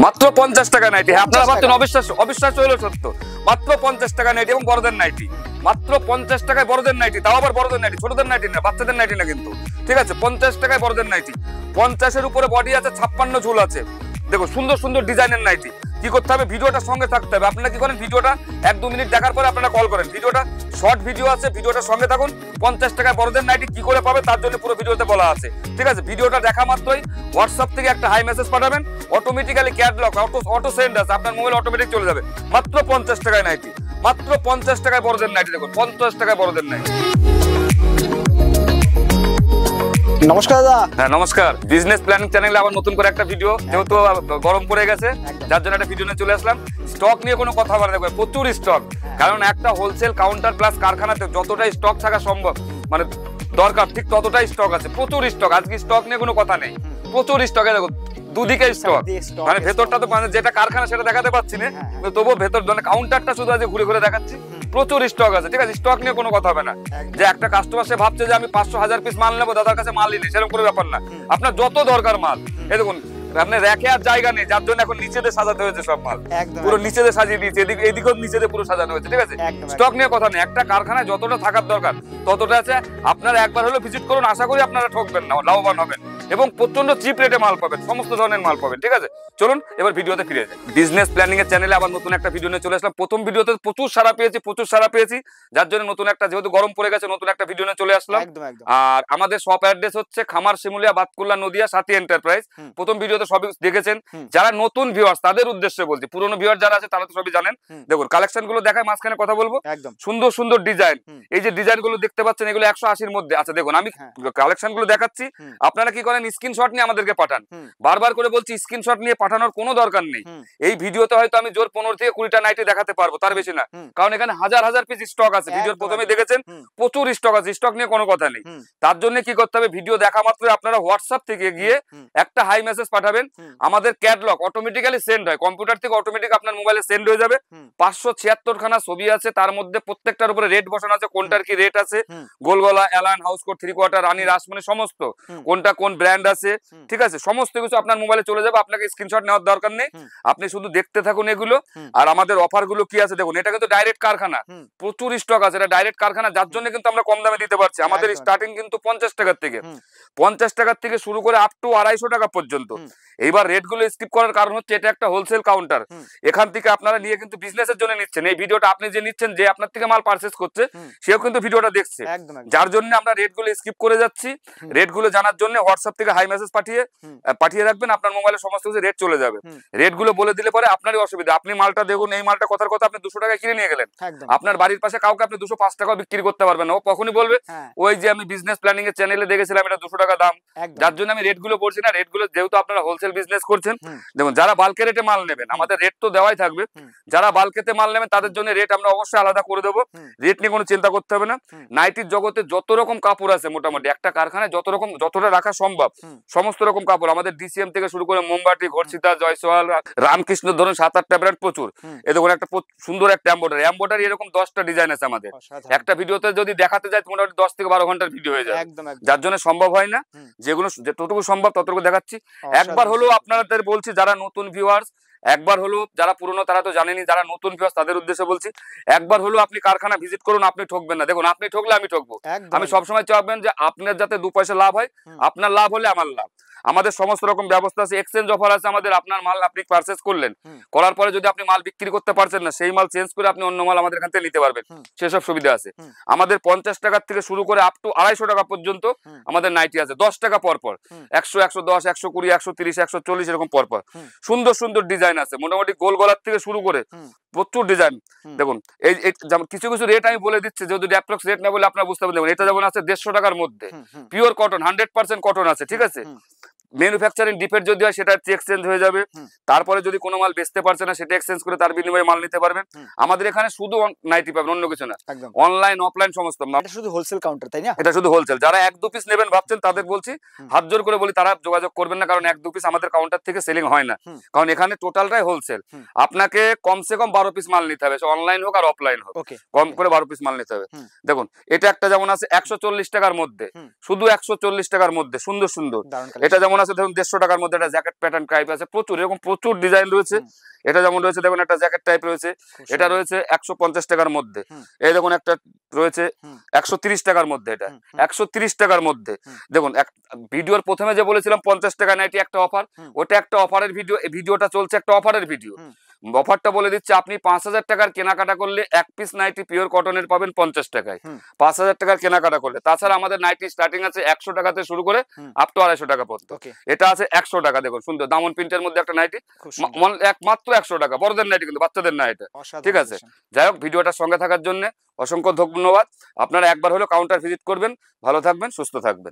মাত্র 50 টাকা নাইটি। আপনারা ভাবছেন অবিশ্বাস হলো সত্য, মাত্র 50 টাকা নাইটি এবং বড়দের নাইটি, মাত্র 50 টাকায় বড়দের নাইটি, তাও আবার বড়দের নাইটি, ছোটদের নাইটি না, বাচ্চাদের নাইটি না কিন্তু, ঠিক আছে? 50 টাকায় বড়দের নাইটি, 50-এর উপরে বডি আছে, 56 ঝুল আছে। দেখো সুন্দর সুন্দর ডিজাইনের নাইটি। কি করতে হবে, ভিডিওটা সঙ্গে থাকতে হবে। আপনারা কি করেন, ভিডিওটা 1-2 মিনিট দেখার পরে আপনারা কল করেন, ভিডিওটা শর্ট ভিডিও আছে, ভিডিওটার সঙ্গে থাকুন। 50 টাকায় বড়দের নাইটি কি করে পাবে তার জন্য পুরো ভিডিওতে বলা আছে, ঠিক আছে? ভিডিওটা দেখা মাত্রই হোয়াটসঅ্যাপ থেকে একটা হাই মেসেজ পাঠাবেন, অটোমেটিক্যালি ক্যাটলগ অটো সেন্ড আছে, আপনার মোবাইল অটোমেটিক চলে যাবে। মাত্র 50 টাকায় নাইটি, মাত্র 50 টাকায় বড়দের নাইটি। দেখুন 50 টাকায় বড়দের নাইটি। নমস্কার দাদা। হ্যাঁ নমস্কার, বিজনেস প্ল্যানিং চ্যানেলে আবার নতুন করে একটা ভিডিও, যেহেতু গরম পড়ে গেছে যার জন্য একটা ভিডিও নিয়ে চলে আসলাম। স্টক নিয়ে কোনো কথা বলা যাবে, প্রচুর স্টক, কারণ একটা হোলসেল কাউন্টার প্লাস কারখানাতে যতটা স্টক থাকা সম্ভব মানে দরকার ঠিক ততটাই স্টক আছে, প্রচুর স্টক। আজকে স্টক নিয়ে কোনো কথা নেই, প্রচুর স্টকে। দেখো দুদিকে স্টক, মানে ভেতরটা তো মানে যেটা কারখানা সেটা দেখাতে পাচ্ছি না, তবুও ভেতর মানে কাউন্টারটা শুধু আজকে ঘুরে ঘুরে দেখাচ্ছি, প্রচুর স্টক আছে, ঠিক আছে? স্টক নিয়ে কোনো কথা হবে না যে একটা কাস্টমার সে ভাবছে যে আমি 500-1000 পিস মাল নেবো, দাদার কাছে মালই নেই, সেরকম কোনো ব্যাপার না। আপনার যত দরকার মাল, এই দেখুন আপনি রেখে আর জায়গা নেই, যার জন্য এখন নিচেদের সাজাতে হয়েছে সব মাল, পুরো নিচেদের সাজিয়ে দিয়েছে, এদিকেও নিচেদের পুরো সাজানো হয়েছে, ঠিক আছে? স্টক নিয়ে কথা নেই, একটা কারখানায় যতটা থাকার দরকার ততটা আছে। আপনারা একবার হলেও ভিজিট করুন, আশা করি আপনারা ঠকবেন না, লাভবান হবেন এবং প্রচন্ড চিপ রেটে মাল পাবেন, সমস্ত ধরনের মাল পাবেন, ঠিক আছে? চলুন এবার ভিডিওতে ফিরে যাই। বিজনেস প্ল্যানিং এর চ্যানেলে আবার নতুন একটা ভিডিও নিয়ে চলে আসলাম। প্রথম ভিডিওতে প্রচুর সাড়া পেয়েছি, যার জন্য নতুন একটা, যেহেতু গরম পড়ে গেছে, নতুন একটা ভিডিও নিয়ে চলে আসলাম। আর আমাদের শপ অ্যাড্রেস হচ্ছে খামার শিমুলিয়া, বাতকুল্লা, নদিয়া, সাথী এন্টারপ্রাইজ। প্রথম ভিডিওতে সবই দেখেছেন। যারা নতুন ভিউয়ার্স তাদের উদ্দেশ্যে বলছি, পুরনো ভিউয়ার যারা আছে তারা তো সবই জানেন। দেখুন কালেকশন গুলো দেখায়, মাঝখানে কথা বলবো। সুন্দর সুন্দর ডিজাইন, এই যে ডিজাইন গুলো দেখতে পাচ্ছেন এগুলো 180-র মধ্যে আছে। দেখুন আমি কালেকশন গুলো দেখাচ্ছি, আপনারা কি করেন, স্ক্রিনশট নিয়ে আমাদেরকে পাঠান। বারবার করে বলছি স্ক্রিনশট নিয়ে পাঠানোর কোনো দরকার নেই। এই ভিডিওতে হয়তো আমি জোর 15 থেকে 20টা নাইটি দেখাতে পারবো, তার বেশি না, কারণ এখানে হাজার হাজার পিস স্টক আছে। ভিডিওর প্রথমে দেখেছেন প্রচুর স্টক আছে, স্টক নিয়ে কোনো কথা নেই। তার জন্য কি করতে হবে, ভিডিও দেখা মাত্র আপনারা হোয়াটসঅ্যাপ থেকে গিয়ে একটা হাই মেসেজ পাঠাবেন, আমাদের ক্যাটলগ অটোমেটিক্যালি সেন্ড হয়, কম্পিউটার থেকে অটোমেটিক আপনার মোবাইলে সেন্ড হয়ে যাবে। 576 খানা ছবি আছে, তার মধ্যে প্রত্যেকটার উপরে রেট বসানো আছে, কোনটার কি রেট আছে, গোলগলা, এলান, হাউস কোট, 3/4, রানী, রাসমণি, সমস্ত কোনটা কোন ব্র্যান্ড আছে, ঠিক আছে? সমস্ত কিছু আপনার মোবাইলে চলে যাবে, আপনাকে স্ক্রিনশট নেওয়ার দরকার নেই, আপনি শুধু দেখতে থাকুন এগুলো। আর আমাদের অফার গুলো কি আছে দেখুন, এটা কিন্তু ডাইরেক্ট কারখানা, প্রচুর স্টক আছে, এটা ডাইরেক্ট কারখানা, যার জন্য কিন্তু আমরা কম দামে দিতে পারছি। আমাদের স্টার্টিং কিন্তু 50 টাকার থেকে, 50 টাকার থেকে শুরু করে আপ টু 250 টাকা পর্যন্ত। এইবার রেট গুলো স্কিপ করার কারণ হচ্ছে এটা একটা হোলসেল কাউন্টার, এখান থেকে আপনারা নিয়ে কিন্তু বিজনেসের জন্য নিচ্ছেন। এই ভিডিওটা আপনি যে নিচ্ছেন, যে আপনার থেকে মাল পারচেজ করছে, সেও কিন্তু ভিডিওটা দেখছে, যার জন্য আমরা রেট গুলো স্কিপ করে যাচ্ছি। রেট গুলো জানার জন্য হোয়াটসঅ্যাপ থেকে হাই মেসেজ পাঠিয়ে রাখবেন, আপনার মোবাইলে সমস্ত কিছু রেট চলে যাবে। রেট গুলো বলে দিলে পরে আপনারই অসুবিধা। আপনি মালটা দেখুন, এই মালটা কথার কথা আপনি 200 টাকা কিনে নিয়ে গেলেন, আপনার বাড়ির পাশে কাউকে আপনি 205 টাকা বিক্রি করতে পারবেন না। ও কখনই বলবে ওই যে আমি বিজনেস প্ল্যানিং এর চ্যানেলে দেখেছিলাম এটা 200 টাকা দাম, যার জন্য আমি রেট গুলো বলছি না। রেট গুলো যেহেতু আপনারা হোলসেল বিজনেস করছেন, দেখুন যারা বাল্কে রেটে মাল নেবেন, আমাদের রেট তো দেওয়াই থাকবে। যারা বাল্কেতে মাল নেবেন তাদের জন্য রেট আমরা অবশ্যই আলাদা করে দেবো, রেট নিয়ে কোনো চিন্তা করতে হবে না। নাইটির জগতে যত রকম কাপড় আছে, মোটামুটি একটা কারখানায় যতটা রাখা সম্ভব সমস্ত রকম কাপড়, আমাদের ডিসিএম থেকে শুরু করে মোমবাটি, ঘরসিতা, জয়সওয়াল, রামকৃষ্ণ, ধরুন 7-8টা ব্র্যান্ড প্রচুর। এই দেখুন একটা সুন্দর একটা এমব্রয়ডারি এরকম 10টা ডিজাইন আছে আমাদের। একটা ভিডিওতে যদি দেখাতে যায় মোটামুটি 10 থেকে 12 ঘন্টার ভিডিও হয়ে যায়, যার জন্য সম্ভব হয় না। যেগুলো যতটুকু সম্ভব ততটুকু দেখাচ্ছি। একবার হলো আপনাদের বলছি, যারা নতুন ভিউয়ার্স, একবার হলো, যারা পুরনো তারা তো জানেনি, যারা নতুন ভিউয়ার্স তাদের উদ্দেশ্যে বলছি, একবার হলো আপনি কারখানা ভিজিট করুন, আপনি ঠকবেন না। দেখুন আপনি ঠকলে আমি ঠকবো, আমি সবসময় চাইবেন যে আপনার যাতে 2 পয়সা লাভ হয়, আপনার লাভ হলে আমার লাভ। আমাদের সমস্ত রকম ব্যবস্থা আছে, এক্সচেঞ্জ অফার আছে আমাদের। আপনার মাল আপনি পারচেজ করলেন, করার পরে যদি আপনি মাল বিক্রি করতে পারছেন না, সেই মাল চেঞ্জ করে আপনি অন্য মাল আমাদের এখান থেকে নিতে পারবেন, সেসব সুবিধা আছে। আমাদের 50 টাকার থেকে শুরু করে আপ টু 250 টাকা পর্যন্ত আমাদের নাইটি আছে, 10 টাকা পর পর, 100, 110, 120, 130, 140 এরকম পর পর। সুন্দর সুন্দর ডিজাইন আছে, মোটামুটি গোল গলার থেকে শুরু করে প্রচুর ডিজাইন। দেখুন এই কিছু কিছু রেট আমি বলে দিচ্ছি, যদি অ্যাপ্রক্স রেট না বলে আপনারা বুঝতে পারবেন। এটা যেমন আছে 150 টাকার মধ্যে, পিওর কটন, 100% কটন আছে, ঠিক আছে? ম্যানুফ্যাকচারিং ডিফেক্ট যদি হয় সেটা এক্সচেঞ্জ হয়ে যাবে। তারপরে যদি কোনো মাল বেচতে পারছে না, সেটা এক্সচেঞ্জ করে তার বিনিময়ে মাল নিতে পারবেন। আমাদের এখানে শুধু নাইটি পাবেন, অন্য কিছু না, অনলাইন অফলাইন সমস্ত। এটা শুধু হোলসেল কাউন্টার, তাই না? এটা শুধু হোলসেল। যারা 1-2 পিস নেবেন ভাবছেন, তাদের বলছি, হাত জোর করে বলি, তারা যোগাযোগ করবেন না, কারণ 1-2 পিস আমাদের কাউন্টার থেকে সেলিং হয় না, কারণ এখানে টোটালটাই হোলসেল। আপনাকে কমসে কম 12 পিস মাল নিতে হবে, অনলাইন হোক আর অফলাইন হোক, কম করে 12 পিস মাল নিতে হবে। দেখুন এটা একটা যেমন আছে 140 টাকার মধ্যে, শুধু 140 টাকার মধ্যে, সুন্দর সুন্দর। এটা যেমন আছে ধরুন 150 টাকার মধ্যে একটা জ্যাকেট প্যাটার্ন টাইপ আছে, প্রচুর এরকম প্রচুর ডিজাইন রয়েছে। এটা যেমন রয়েছে দেখুন একটা জ্যাকেট টাইপ রয়েছে, এটা রয়েছে 150 টাকার মধ্যে। এই দেখুন একটা রয়েছে 130 টাকার মধ্যে, এটা 130 টাকার মধ্যে। দেখুন ভিডিওর প্রথমে যে বলেছিলাম 50 টাকা নাইটি একটা অফার, ওটা একটা অফারের ভিডিও, এই ভিডিওটা চলছে একটা অফারের ভিডিও। অফারটা বলে দিচ্ছে, আপনি 5000 টাকার কেনাকাটা করলে এক পিস নাইটি পিওর কটনের পাবেন 50 টাকায়, 5000 টাকার কেনাকাটা করলে। তাছাড়া আমাদের নাইটি স্টার্টিং আছে 100 টাকাতে শুরু করে আপ টু 250 টাকা পর্যন্ত। এটা আছে 100 টাকা, দেখুন সুন্দর দামন প্রিন্টের মধ্যে একটা নাইটি, মাত্র 100 টাকা। বড়দের নাইটি কিন্তু, বাচ্চাদের না এটা, ঠিক আছে। যাই হোক, ভিডিওটার সঙ্গে থাকার জন্য অসংখ্য ধন্যবাদ। আপনারা একবার হলো কাউন্টার ভিজিট করবেন। ভালো থাকবেন, সুস্থ থাকবেন।